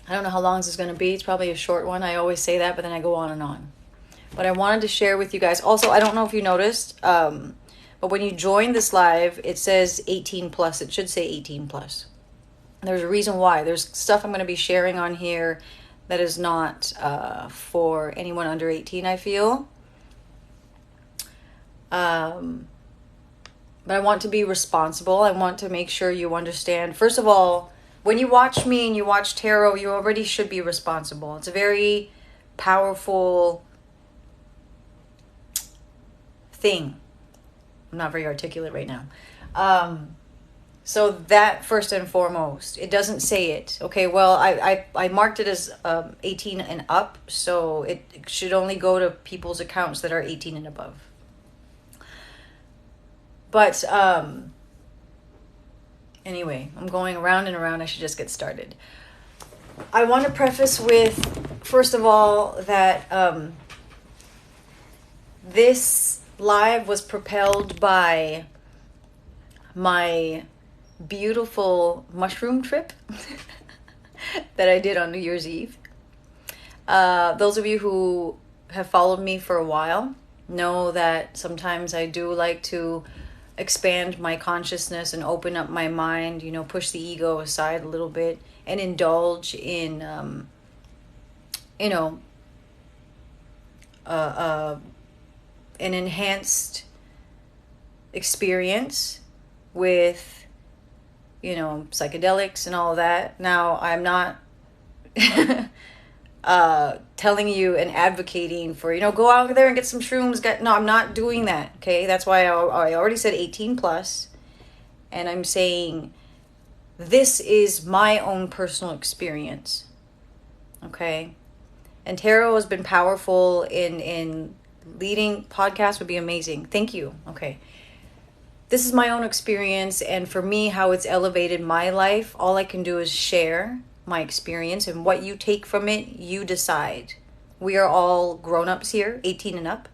I don't know how long this is going to be. It's probably a short one. I always say that, but then I go on and on. But I wanted to share with you guys. Also, I don't know if you noticed, but when you join this live, it says 18 plus. It should say 18 plus. There's a reason why. There's stuff I'm going to be sharing on here that is not for anyone under 18, I feel. But I want to be responsible. I want to make sure you understand. First of all, when you watch me and you watch tarot, you already should be responsible. It's a very powerful thing. I'm not very articulate right now. So that first and foremost, it doesn't say it. Okay, well, I marked it as 18 and up, so it should only go to people's accounts that are 18 and above. But anyway, I'm going around and around. I should just get started. I want to preface with, first of all, that this live was propelled by my beautiful mushroom trip that I did on New Year's Eve. Those of you who have followed me for a while know that sometimes I do like to expand my consciousness and open up my mind, you know, push the ego aside a little bit and indulge in, an enhanced experience with, you know, psychedelics and all of that. Now, I'm not telling you and advocating for, you know, go out there and get some shrooms. No, I'm not doing that, okay? That's why I already said 18 plus. And I'm saying this is my own personal experience, okay? And tarot has been powerful in leading. Podcasts would be amazing. Thank you. Okay. This is my own experience, and for me, how it's elevated my life. All I can do is share my experience, and what you take from it, you decide. We are all grown-ups here, 18 and up.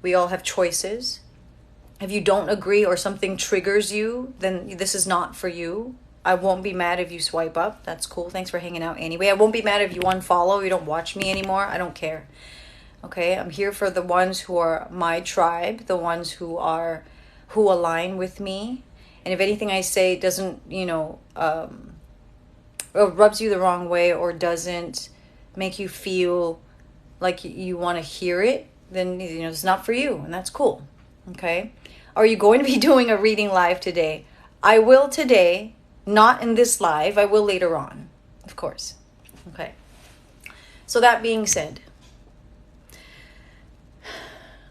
We all have choices. If you don't agree or something triggers you, then this is not for you. I won't be mad if you swipe up. That's cool. Thanks for hanging out anyway. I won't be mad if you unfollow, you don't watch me anymore. I don't care. Okay, I'm here for the ones who are my tribe, the ones who align with me. And if anything I say doesn't, or rubs you the wrong way or doesn't make you feel like you want to hear it, then, you know, it's not for you, and that's cool. Okay? Are you going to be doing a reading live today? I will today, not in this live. I will later on, of course. Okay. So that being said,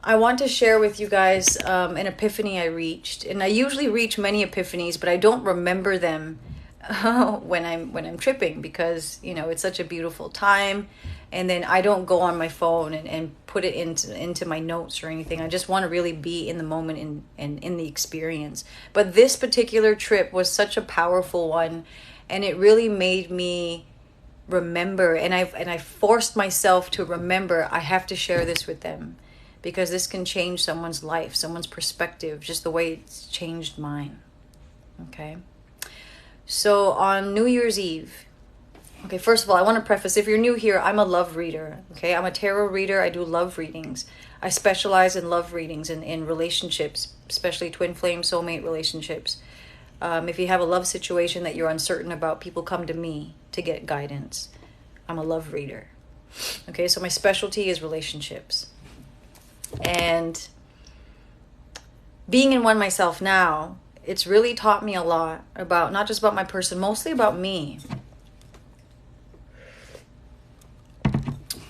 I want to share with you guys an epiphany I reached. And I usually reach many epiphanies, but I don't remember them when I'm tripping, because, you know, it's such a beautiful time. And then I don't go on my phone and put it into my notes or anything. I just want to really be in the moment and in the experience. But this particular trip was such a powerful one, and it really made me remember. And I forced myself to remember I have to share this with them, because this can change someone's life, someone's perspective, just the way it's changed mine. Okay? So on New Year's Eve, okay, first of all, I want to preface, if you're new here, I'm a love reader. Okay? I'm a tarot reader. I do love readings. I specialize in love readings and in relationships, especially twin flame soulmate relationships. If you have a love situation that you're uncertain about, people come to me to get guidance. I'm a love reader. Okay, so my specialty is relationships. And being in one myself now, it's really taught me a lot about, not just about my person, mostly about me.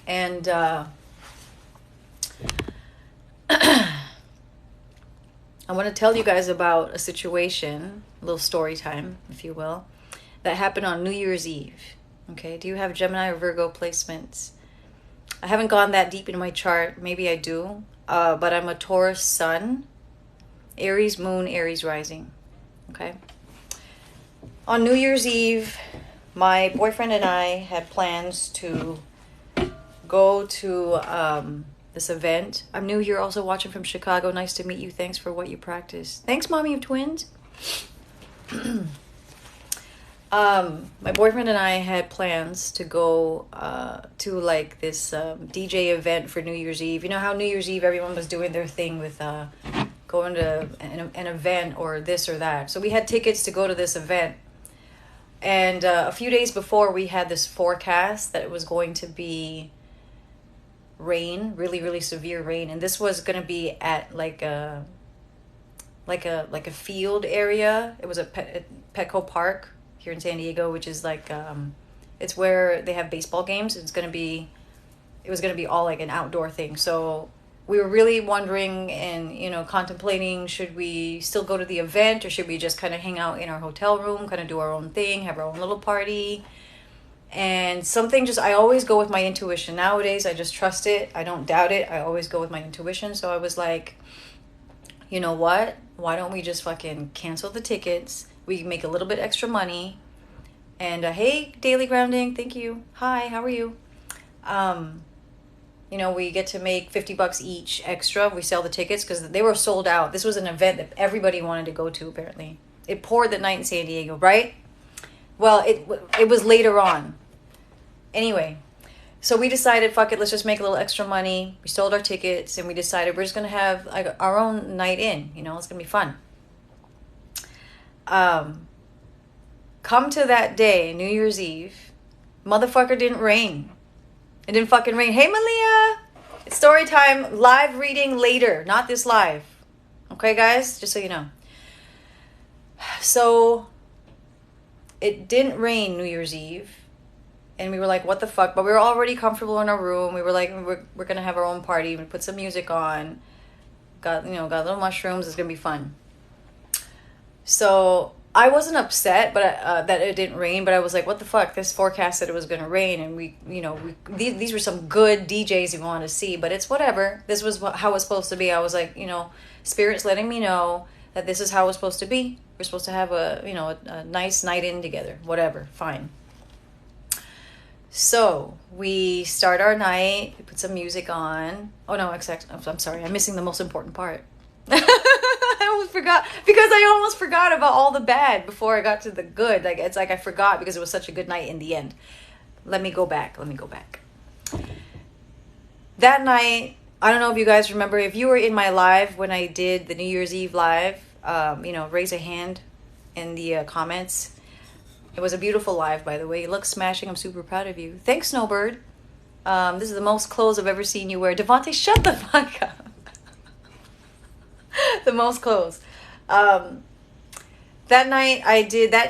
And I want to tell you guys about a situation, a little story time, if you will, that happened on New Year's Eve. Okay, do you have Gemini or Virgo placements? I haven't gone that deep into my chart. Maybe I do. But I'm a Taurus sun, Aries moon, Aries rising. Okay. On New Year's Eve, my boyfriend and I had plans to go to this event. I'm new here, also watching from Chicago. Nice to meet you. Thanks for what you practice. Thanks, Mommy of Twins. My boyfriend and I had plans to go to like this DJ event for New Year's Eve. You know how New Year's Eve everyone was doing their thing with going to an event or this or that. So we had tickets to go to this event. And a few days before, we had this forecast that it was going to be rain, really, really severe rain. And this was going to be at like a field area. It was at Petco Park here in San Diego, which is like it's where they have baseball games. It was gonna be all like an outdoor thing. So we were really wondering and contemplating, should we still go to the event or should we just kind of hang out in our hotel room, kind of do our own thing, have our own little party. And I always go with my intuition nowadays. I just trust it. I don't doubt it. I always go with my intuition. So I was like, you know what? Why don't we just fucking cancel the tickets? We can make a little bit extra money. And hey, Daily Grounding, thank you. Hi, how are you? We get to make $50 each extra. We sell the tickets because they were sold out. This was an event that everybody wanted to go to, apparently. It poured that night in San Diego, right? Well, it was later on. Anyway, so we decided, fuck it, let's just make a little extra money. We sold our tickets and we decided we're just going to have like our own night in. It's going to be fun. Come to that day, New Year's Eve, motherfucker didn't rain. It didn't fucking rain. Hey, Malia! It's story time. Live reading later. Not this live. Okay, guys? Just so you know. So, it didn't rain New Year's Eve. And we were like, what the fuck? But we were already comfortable in our room. We were like, we're going to have our own party. We put some music on. Got little mushrooms. It's going to be fun. So I wasn't upset, but that it didn't rain. But I was like, "What the fuck?" This forecast said it was going to rain, and these were some good DJs we wanted to see. But it's whatever. This was how it was supposed to be. I was like, Spirit's letting me know that this is how it's supposed to be. We're supposed to have a nice night in together. Whatever, fine. So we start our night. We put some music on. Oh no, I'm sorry. I'm missing the most important part. I almost forgot because I almost forgot about all the bad before I got to the good. Like it's like I forgot because it was such a good night in the end. Let me go back. That night, I don't know if you guys remember. If you were in my live when I did the New Year's Eve live, raise a hand in the comments. It was a beautiful live, by the way. You look smashing. I'm super proud of you. Thanks, Snowbird. This is the most clothes I've ever seen you wear. Devontae, shut the fuck up. The most clothes. That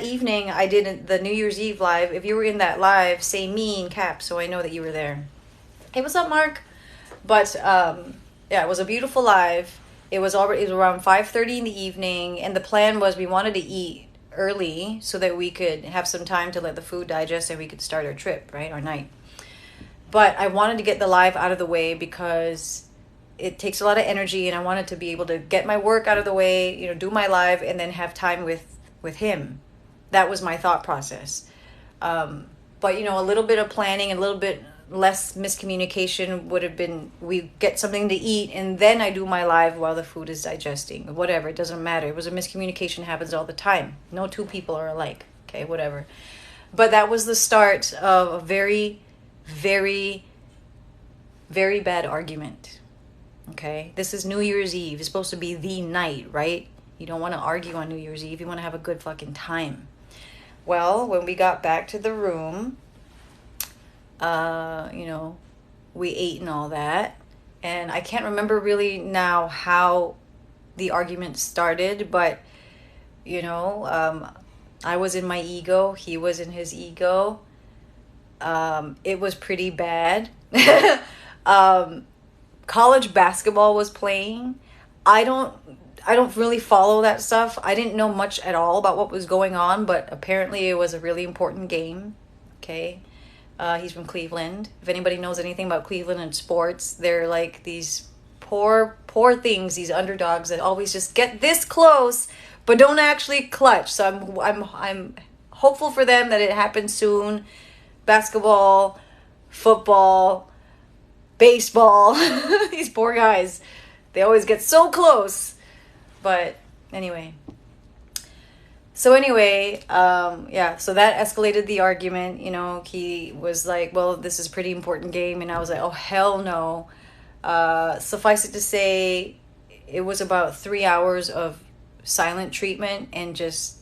evening, I did the New Year's Eve live. If you were in that live, say me in caps so I know that you were there. Hey, what's up, Mark? But, it was a beautiful live. It was around 5:30 in the evening, and the plan was we wanted to eat early so that we could have some time to let the food digest and we could start our trip, right, our night. But I wanted to get the live out of the way because it takes a lot of energy, and I wanted to be able to get my work out of the way, do my live, and then have time with him. That was my thought process. But a little bit of planning, a little bit less miscommunication would have been, we get something to eat and then I do my live while the food is digesting. Whatever, it doesn't matter. It was a miscommunication, happens all the time. No two people are alike. Okay, whatever. But that was the start of a very, very, very bad argument. Okay, this is New Year's Eve. It's supposed to be the night, right? You don't want to argue on New Year's Eve. You want to have a good fucking time. Well, when we got back to the room, we ate and all that. And I can't remember really now how the argument started, but, I was in my ego. He was in his ego. It was pretty bad. College basketball was playing. I don't really follow that stuff. I didn't know much at all about what was going on, but apparently it was a really important game. Okay. He's from Cleveland. If anybody knows anything about Cleveland and sports, they're like these poor things, these underdogs that always just get this close but don't actually clutch. So I'm hopeful for them that it happens soon. Basketball, football, baseball. These poor guys, they always get so close. But anyway, So anyway, yeah, so that escalated the argument. You know, he was like, well, this is a pretty important game. And I was like, oh, hell no. Suffice it to say, it was about 3 hours of silent treatment and just,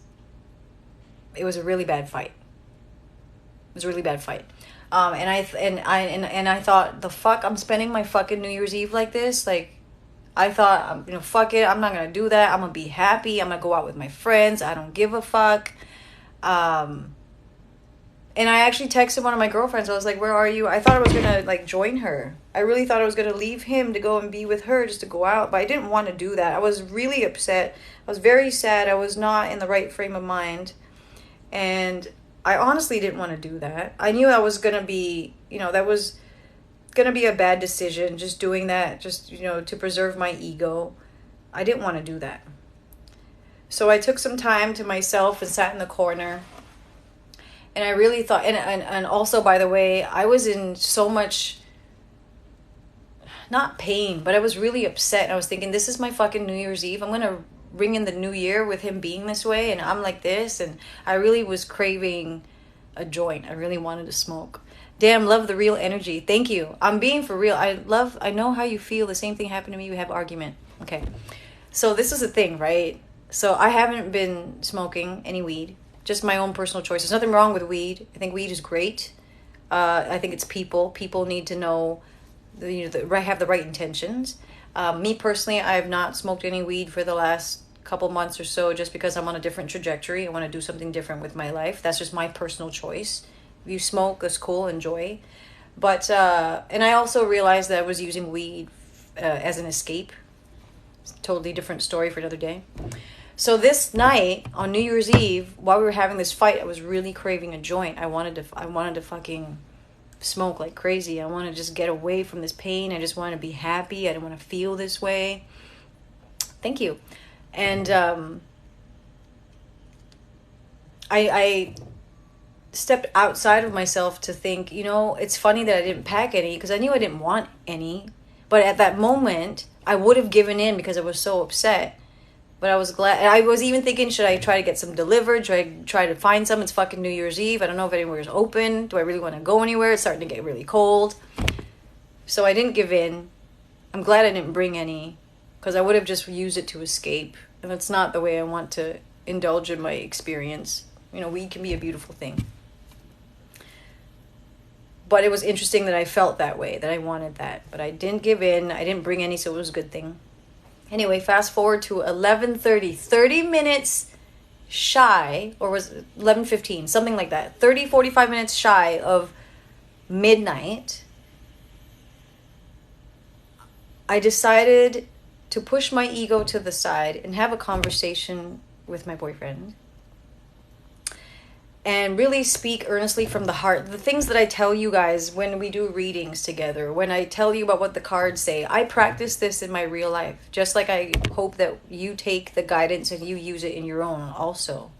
it was a really bad fight. It was a really bad fight. And I thought, the fuck, I'm spending my fucking New Year's Eve like this? Like, I thought, you know, fuck it, I'm not gonna do that. I'm gonna be happy. I'm gonna go out with my friends. I don't give a fuck. And I actually texted one of my girlfriends. I was like, where are you? I thought I was gonna like join her. I really thought I was gonna leave him to go and be with her, just to go out. But I didn't want to do that. I was really upset. I was very sad. I was not in the right frame of mind. And I honestly didn't want to do that. I knew I was gonna be, you know, that was gonna be a bad decision, just doing that, just, you know, to preserve my ego. I didn't want to do that. So I took some time to myself and sat in the corner. And I really thought, and also, by the way, I was in so much, not pain, but I was really upset. And I was thinking, this is my fucking New Year's Eve. I'm going to ring in the new year with him being this way. And I'm like this. And I really was craving a joint. I really wanted to smoke. Damn, love the real energy. Thank you. I'm being for real. I know how you feel. The same thing happened to me. We have argument. Okay. So this is the thing, right? So I haven't been smoking any weed. Just my own personal choice. There's nothing wrong with weed. I think weed is great. I think it's people. People need to know, have the right intentions. Me personally, I have not smoked any weed for the last couple months or so, just because I'm on a different trajectory. I want to do something different with my life. That's just my personal choice. If you smoke, that's cool, enjoy. But and I also realized that I was using weed as an escape. It's a totally different story for another day. So this night on New Year's Eve, while we were having this fight, I was really craving a joint. I wanted to fucking smoke like crazy. I wanted to just get away from this pain. I just wanted to be happy. I didn't want to feel this way. Thank you. And I stepped outside of myself to think, you know, it's funny that I didn't pack any, because I knew I didn't want any. But at that moment, I would have given in because I was so upset. But I was glad. I was even thinking, should I try to get some delivered? Should I try to find some? It's fucking New Year's Eve. I don't know if anywhere is open. Do I really want to go anywhere? It's starting to get really cold. So I didn't give in. I'm glad I didn't bring any, because I would have just used it to escape. And that's not the way I want to indulge in my experience. You know, weed can be a beautiful thing. But it was interesting that I felt that way, that I wanted that. But I didn't give in. I didn't bring any, so it was a good thing. Anyway, fast forward to 11:30, 30 minutes shy, or was it 11:15, something like that. 45 minutes shy of midnight. I decided to push my ego to the side and have a conversation with my boyfriend. And really speak earnestly from the heart. The things that I tell you guys when we do readings together, when I tell you about what the cards say, I practice this in my real life. Just like I hope that you take the guidance and you use it in your own also.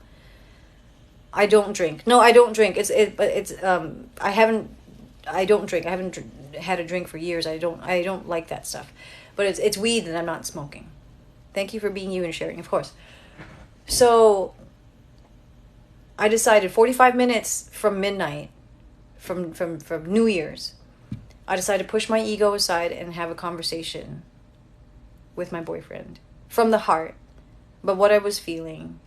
I don't drink. No, I don't drink. I don't drink. I haven't had a drink for years. I don't like that stuff. But it's weed that I'm not smoking. Thank you for being you and sharing, of course. So I decided 45 minutes from midnight, from New Year's, I decided to push my ego aside and have a conversation with my boyfriend from the heart, but what I was feeling.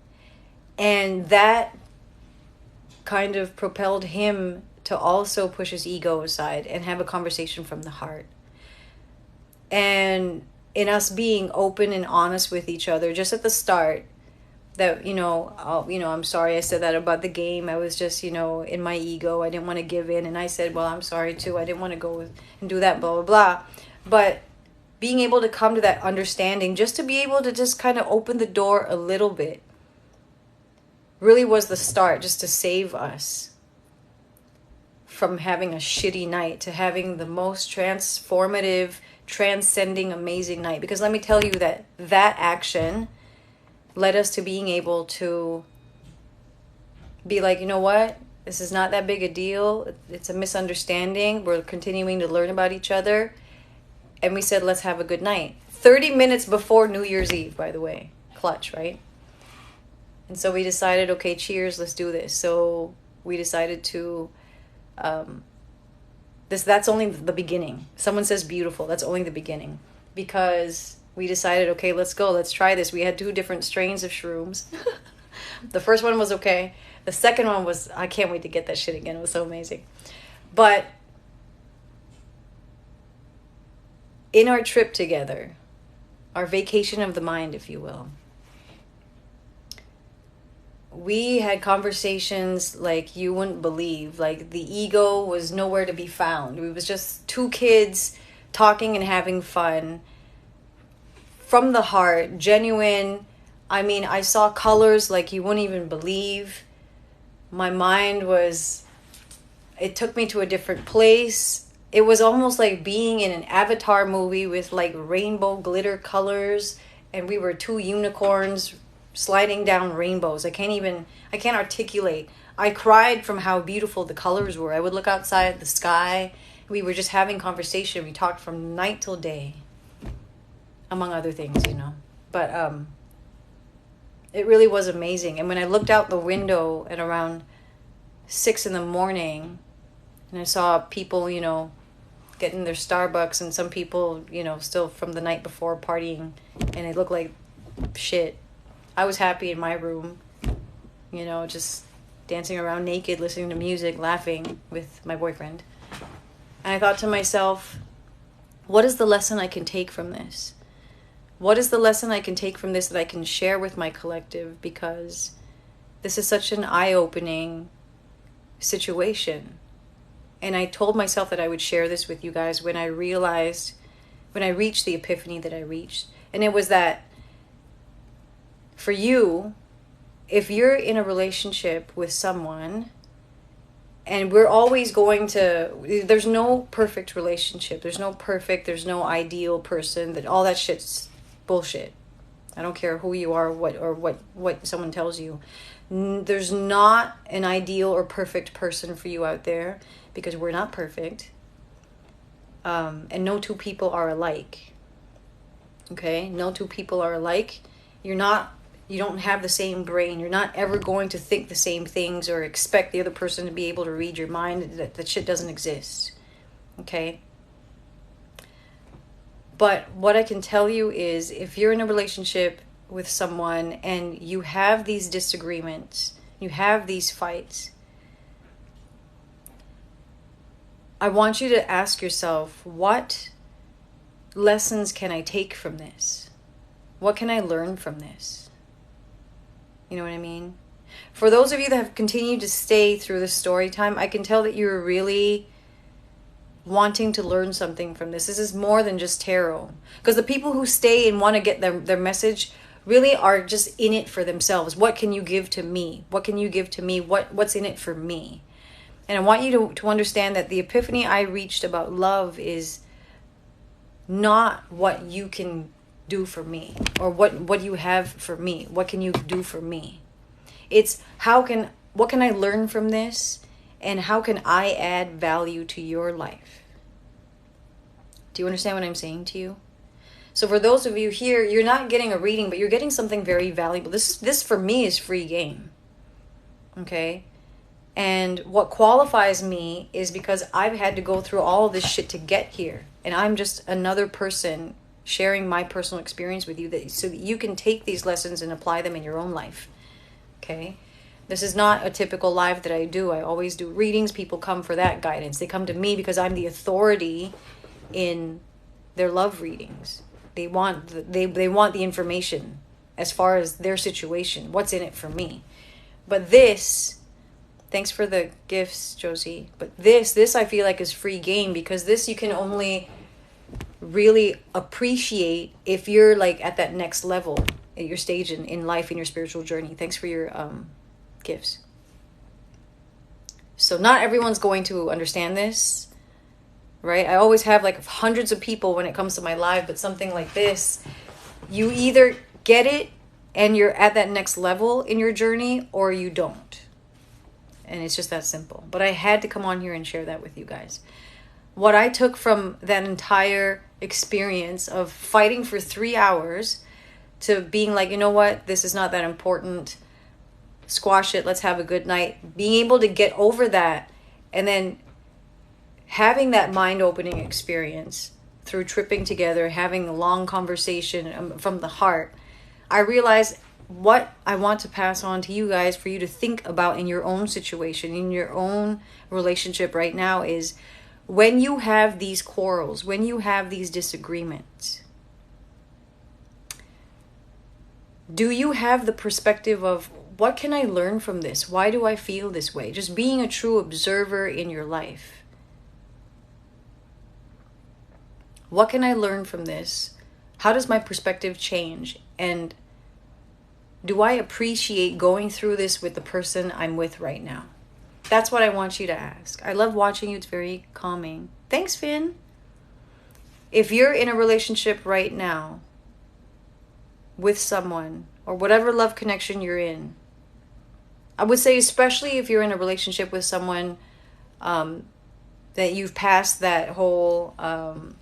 And that kind of propelled him to also push his ego aside and have a conversation from the heart. And in us being open and honest with each other, just at the start, that, I'm sorry I said that about the game. I was just, in my ego. I didn't want to give in. And I said, well, I'm sorry too. I didn't want to go and do that, blah, blah, blah. But being able to come to that understanding, just to be able to just kind of open the door a little bit, really was the start, just to save us from having a shitty night to having the most transformative, transcending, amazing night. Because let me tell you that action led us to being able to be like, you know what? This is not that big a deal. It's a misunderstanding. We're continuing to learn about each other. And we said, let's have a good night. 30 minutes before New Year's Eve, by the way. Clutch, right? And so we decided, okay, cheers, let's do this. So we decided to, that's only the beginning. Someone says beautiful, that's only the beginning. Because we decided, okay, let's go, let's try this. We had 2 different strains of shrooms. The first one was okay. The second one was, I can't wait to get that shit again. It was so amazing. But in our trip together, our vacation of the mind, if you will, we had conversations like you wouldn't believe. Like the ego was nowhere to be found. It was just 2 kids talking and having fun from the heart, genuine. I mean, I saw colors like you wouldn't even believe. My mind was, it took me to a different place. It was almost like being in an Avatar movie with like rainbow glitter colors, and we were 2 unicorns sliding down rainbows. I can't articulate. I cried from how beautiful the colors were. I would look outside at the sky. We were just having conversation. We talked from night till day, among other things, But it really was amazing. And when I looked out the window at around 6 a.m, and I saw people, getting their Starbucks, and some people, still from the night before partying, and it looked like shit. I was happy in my room, just dancing around naked, listening to music, laughing with my boyfriend. And I thought to myself, what is the lesson I can take from this? What is the lesson I can take from this that I can share with my collective? Because this is such an eye-opening situation. And I told myself that I would share this with you guys when I reached the epiphany that I reached. And it was that for you, if you're in a relationship with someone, and we're always there's no perfect relationship. There's no ideal person. All that shit's bullshit. I don't care who you are, what someone tells you. There's not an ideal or perfect person for you out there, because we're not perfect. And no 2 people are alike. Okay? No 2 people are alike. You don't have the same brain. You're not ever going to think the same things or expect the other person to be able to read your mind. That shit doesn't exist. Okay? But what I can tell you is, if you're in a relationship with someone and you have these disagreements, you have these fights, I want you to ask yourself, what lessons can I take from this? What can I learn from this? You know what I mean? For those of you that have continued to stay through the story time, I can tell that you're really wanting to learn something from this. This is more than just tarot. Because the people who stay and want to get their message really are just in it for themselves. What can you give to me? What can you give to me? What's in it for me? And I want you to understand that the epiphany I reached about love is not what you can do for me, or what you have for me. What can you do for me? It's what can I learn from this, and how can I add value to your life? Do you understand what I'm saying to you? So for those of you here, you're not getting a reading, but you're getting something very valuable. This for me is free game. Okay? And what qualifies me is because I've had to go through all of this shit to get here. And I'm just another person sharing my personal experience with you, so that you can take these lessons and apply them in your own life. Okay? This is not a typical live that I do. I always do readings. People come for that guidance. They come to me because I'm the authority in their love readings. They want the information as far as their situation. What's in it for me? But this, thanks for the gifts, Josie. But this I feel like is free game, because this you can only really appreciate if you're like at that next level at your stage in life, in your spiritual journey. Thanks for your gifts. So not everyone's going to understand this, right? I always have like hundreds of people when it comes to my live, but something like this, you either get it and you're at that next level in your journey, or you don't. And it's just that simple. But I had to come on here and share that with you guys. What I took from that entire experience of fighting for 3 hours to being like, you know what, this is not that important. squash it, let's have a good night. Being able to get over that, and then having that mind-opening experience through tripping together, having a long conversation from the heart, I realized what I want to pass on to you guys for you to think about in your own situation, in your own relationship right now, is when you have these quarrels, when you have these disagreements, do you have the perspective of, what can I learn from this? Why do I feel this way? Just being a true observer in your life. What can I learn from this? How does my perspective change? And do I appreciate going through this with the person I'm with right now? That's what I want you to ask. I love watching you. It's very calming. Thanks, Finn. If you're in a relationship right now with someone, or whatever love connection you're in, I would say especially if you're in a relationship with someone that you've passed that whole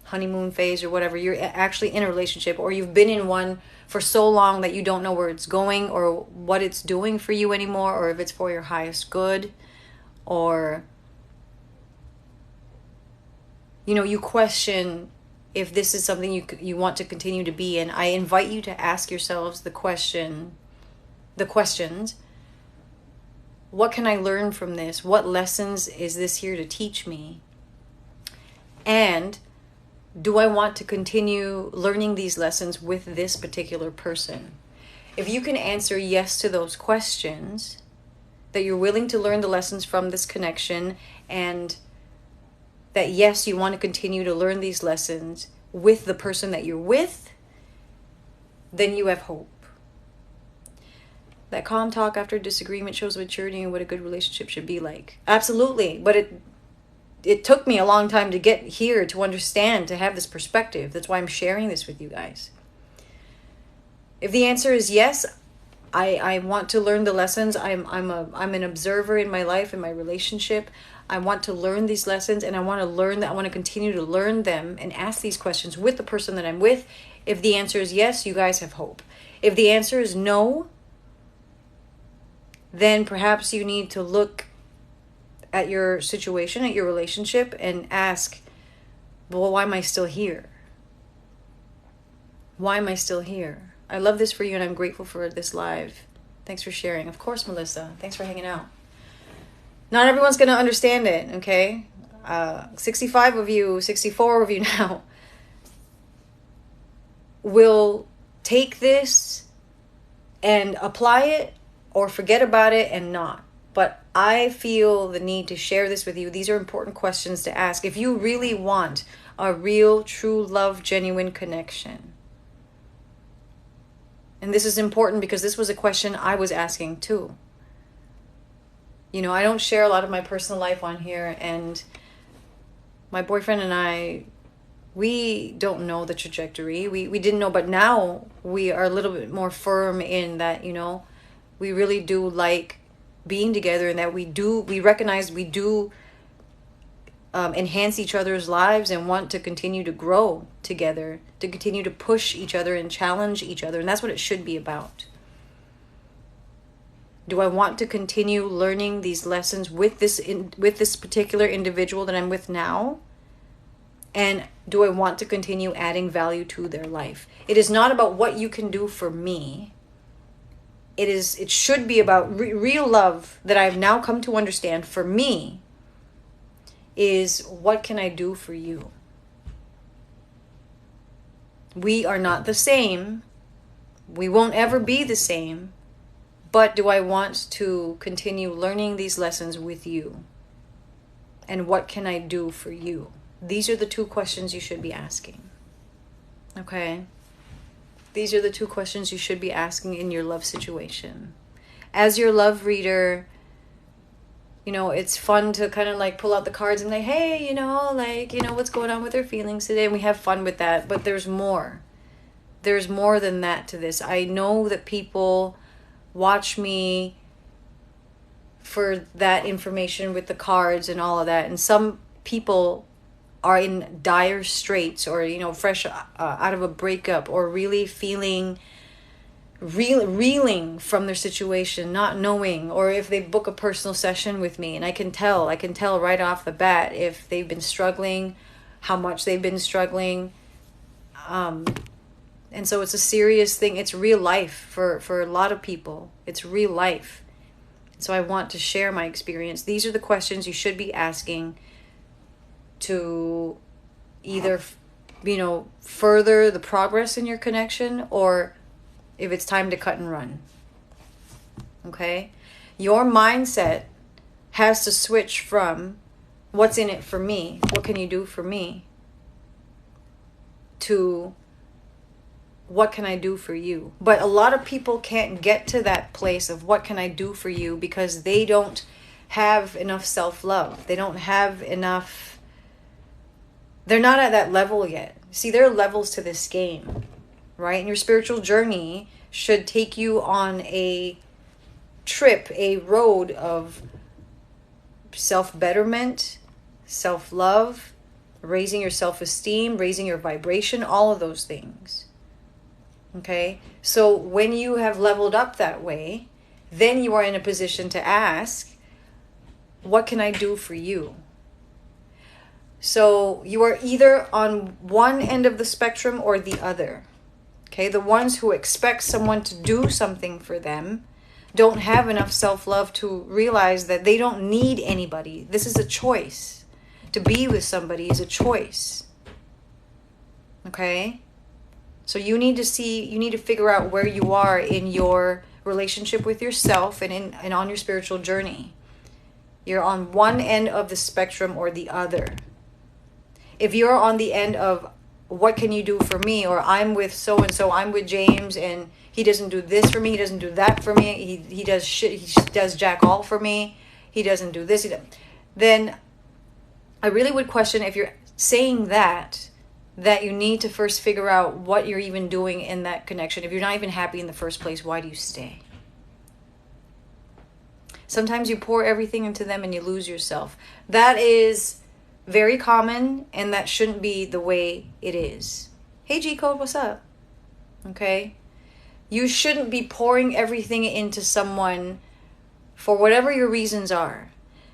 honeymoon phase or whatever, you're actually in a relationship, or you've been in one for so long that you don't know where it's going or what it's doing for you anymore, or if it's for your highest good, or you question if this is something you want to continue to be in. I invite you to ask yourselves the questions. What can I learn from this? What lessons is this here to teach me? And do I want to continue learning these lessons with this particular person? If you can answer yes to those questions, that you're willing to learn the lessons from this connection, and that yes, you want to continue to learn these lessons with the person that you're with, then you have hope. That calm talk after disagreement shows maturity and what a good relationship should be like. Absolutely. But it took me a long time to get here, to understand, to have this perspective. That's why I'm sharing this with you guys. If the answer is yes, I want to learn the lessons. I'm an observer in my life, in my relationship. I want to learn these lessons, and I want to continue to learn them and ask these questions with the person that I'm with. If the answer is yes, you guys have hope. If the answer is no, then perhaps you need to look at your situation, at your relationship, and ask, well, why am I still here? Why am I still here? I love this for you, and I'm grateful for this live. Thanks for sharing. Of course, Melissa. Thanks for hanging out. Not everyone's going to understand it, okay? 65 of you, 64 of you now will take this and apply it, or forget about it and not. But I feel the need to share this with you. These are important questions to ask. If you really want a real, true love, genuine connection. And this is important because this was a question I was asking too. I don't share a lot of my personal life on here, and my boyfriend and I, we don't know the trajectory. We didn't know, but now we are a little bit more firm in that, we really do like being together, and that we recognize we do enhance each other's lives and want to continue to grow together, to continue to push each other and challenge each other. And that's what it should be about. Do I want to continue learning these lessons with this particular individual that I'm with now? And do I want to continue adding value to their life? It is not about what you can do for me. It should be about real love that I've now come to understand for me is, what can I do for you? We are not the same. We won't ever be the same. But do I want to continue learning these lessons with you? And what can I do for you? These are the two questions you should be asking. Okay? These are the two questions you should be asking in your love situation. As your love reader, it's fun to kind of like pull out the cards and like, hey, what's going on with their feelings today? And we have fun with that. But there's more. There's more than that to this. I know that people watch me for that information with the cards and all of that. And some people are in dire straits, or fresh out of a breakup, or really feeling reeling from their situation, not knowing, or if they book a personal session with me, and I can tell right off the bat if they've been struggling, how much they've been struggling. And so it's a serious thing. It's real life for a lot of people. It's real life. So I want to share my experience. These are the questions you should be asking to either, further the progress in your connection, or if it's time to cut and run. Okay? Your mindset has to switch from what's in it for me, what can you do for me, to what can I do for you? But a lot of people can't get to that place of what can I do for you because they don't have enough self-love. They don't have enough. They're not at that level yet. See, there are levels to this game, right? And your spiritual journey should take you on a trip, a road of self-betterment, self-love, raising your self-esteem, raising your vibration, all of those things. Okay? So when you have leveled up that way, then you are in a position to ask, what can I do for you? So you are either on one end of the spectrum or the other. Okay? The ones who expect someone to do something for them don't have enough self-love to realize that they don't need anybody. This is a choice. To be with somebody is a choice. Okay? So you need to figure out where you are in your relationship with yourself and on your spiritual journey. You're on one end of the spectrum or the other. If you're on the end of what can you do for me, or I'm with so-and-so, I'm with James and he doesn't do this for me, he doesn't do that for me, he does shit, he does jack all for me, he doesn't do this, then I really would question, if you're saying that you need to first figure out what you're even doing in that connection. If you're not even happy in the first place, why do you stay? Sometimes you pour everything into them and you lose yourself. That is very common, and that shouldn't be the way it is. Hey G-Code, what's up? Okay? You shouldn't be pouring everything into someone for whatever your reasons are.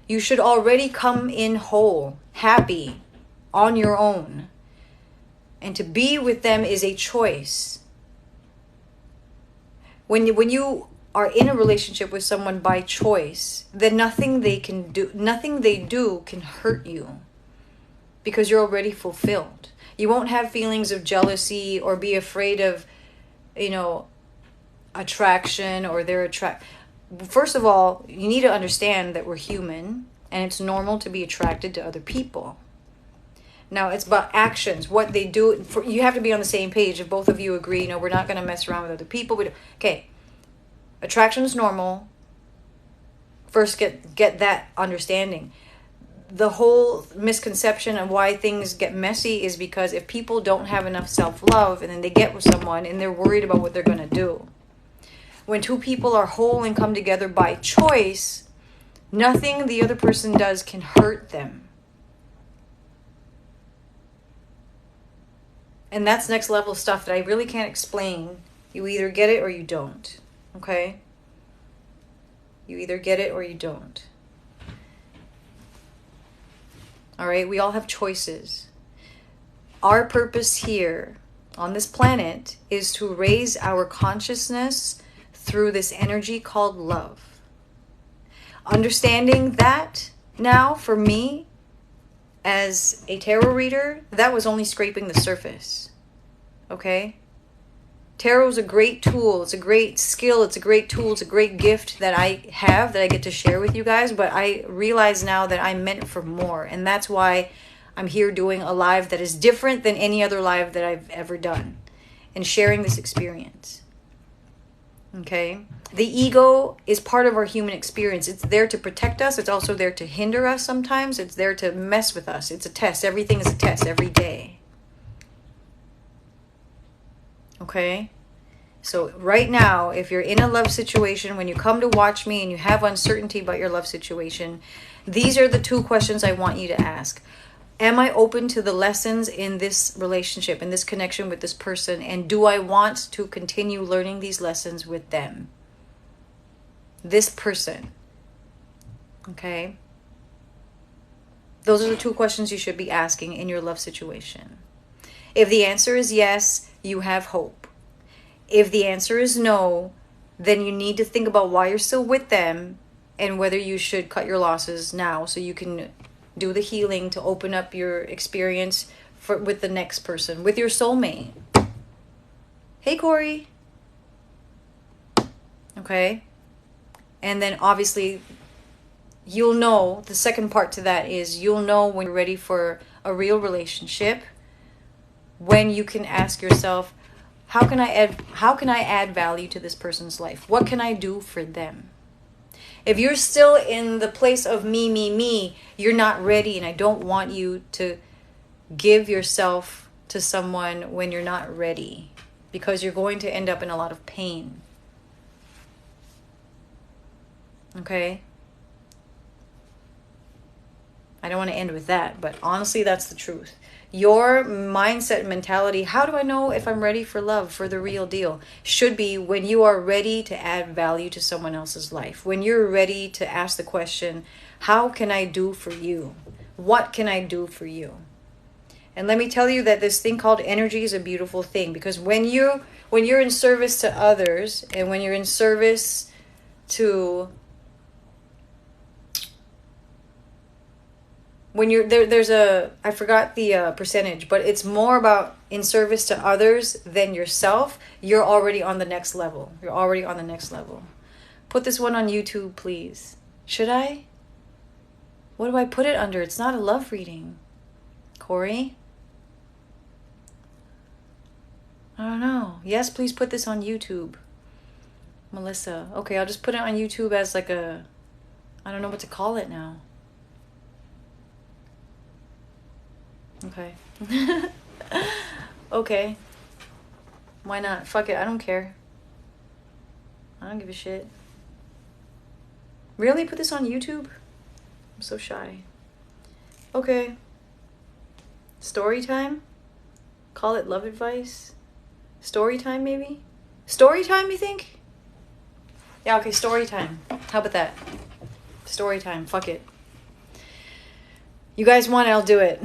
You should already come in whole, happy, on your own. And to be with them is a choice. When you are in a relationship with someone by choice, then nothing they do can hurt you, because you're already fulfilled. You won't have feelings of jealousy or be afraid of, attraction or their First of all, you need to understand that we're human and it's normal to be attracted to other people. Now, it's about actions, what they do. You have to be on the same page. If both of you agree, we're not going to mess around with other people. Okay, attraction is normal. First, get that understanding. The whole misconception of why things get messy is because if people don't have enough self-love and then they get with someone and they're worried about what they're going to do. When two people are whole and come together by choice, nothing the other person does can hurt them. And that's next level stuff that I really can't explain. You either get it or you don't. Okay? You either get it or you don't. Alright? We all have choices. Our purpose here on this planet is to raise our consciousness through this energy called love. Understanding that now, for me, as a tarot reader, that was only scraping the surface. Okay? Tarot is a great tool. It's a great skill. It's a great tool. It's a great gift that I have that I get to share with you guys. But I realize now that I'm meant for more. And that's why I'm here doing a live that is different than any other live that I've ever done. And sharing this experience. Okay? The ego is part of our human experience. It's there to protect us. It's also there to hinder us sometimes. It's there to mess with us. It's a test. Everything is a test every day. Okay? So right now, if you're in a love situation, when you come to watch me and you have uncertainty about your love situation, these are the two questions I want you to ask. Am I open to the lessons in this relationship, in this connection with this person? And do I want to continue learning these lessons with them? This person. Okay? Those are the two questions you should be asking in your love situation. If the answer is yes, you have hope. If the answer is no, then you need to think about why you're still with them and whether you should cut your losses now so you can do the healing to open up your experience with the next person, with your soulmate. Hey, Corey. Okay? And then obviously you'll know, the second part to that is you'll know when you're ready for a real relationship, when you can ask yourself, how can I add value to this person's life? What can I do for them? If you're still in the place of me, you're not ready, and I don't want you to give yourself to someone when you're not ready, because you're going to end up in a lot of pain. Okay? I don't want to end with that, but honestly, that's the truth. Your mindset and mentality, how do I know if I'm ready for love, for the real deal, should be when you are ready to add value to someone else's life. When you're ready to ask the question, how can I do for you? What can I do for you? And let me tell you that this thing called energy is a beautiful thing, because when you're in service to others, and when you're in service to, when you're there's a, I forgot the percentage, but it's more about in service to others than yourself. You're already on the next level. You're already on the next level. Put this one on YouTube, please. Should I? What do I put it under? It's not a love reading. Corey? I don't know. Yes, please put this on YouTube. Melissa. Okay, I'll just put it on YouTube as like a, I don't know what to call it now. Okay. Okay. Why not? Fuck it. I don't care. I don't give a shit. Really? Put this on YouTube? I'm so shy. Okay. Storytime? Call it love advice? Storytime, maybe? Storytime, you think? Yeah, okay, storytime. How about that? Storytime. Fuck it. You guys want it, I'll do it.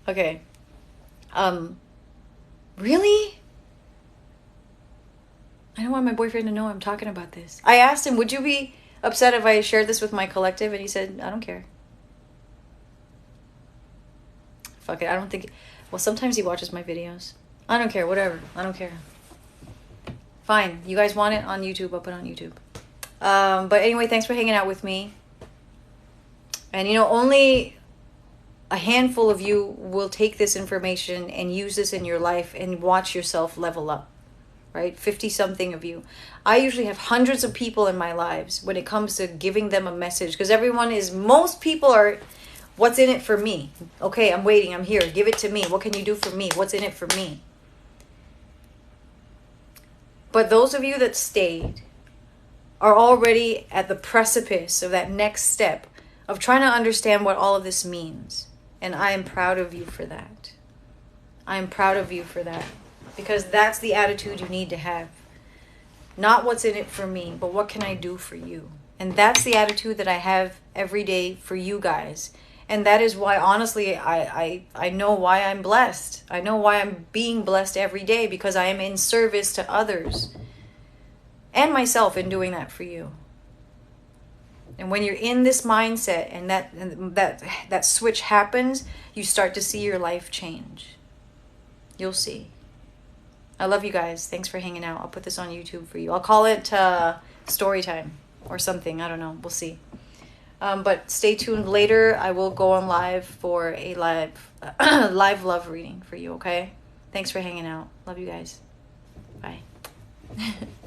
Okay. Really? I don't want my boyfriend to know I'm talking about this. I asked him, would you be upset if I shared this with my collective? And he said, I don't care. Fuck it, I don't think... Well, sometimes he watches my videos. I don't care, whatever. I don't care. Fine. You guys want it on YouTube, I'll put it on YouTube. But anyway, thanks for hanging out with me. And you know, only a handful of you will take this information and use this in your life and watch yourself level up, right? 50-something of you. I usually have hundreds of people in my lives when it comes to giving them a message, because most people are, what's in it for me? Okay, I'm waiting, I'm here. Give it to me. What can you do for me? What's in it for me? But those of you that stayed are already at the precipice of that next step of trying to understand what all of this means. And I am proud of you for that. I am proud of you for that. Because that's the attitude you need to have. Not what's in it for me, but what can I do for you? And that's the attitude that I have every day for you guys. And that is why, honestly, I know why I'm blessed. I know why I'm being blessed every day, because I am in service to others. And myself in doing that for you. And when you're in this mindset and that switch happens, you start to see your life change. You'll see. I love you guys. Thanks for hanging out. I'll put this on YouTube for you. I'll call it Storytime or something. I don't know. We'll see. But stay tuned. Later, I will go on live for a live love reading for you, okay? Thanks for hanging out. Love you guys. Bye.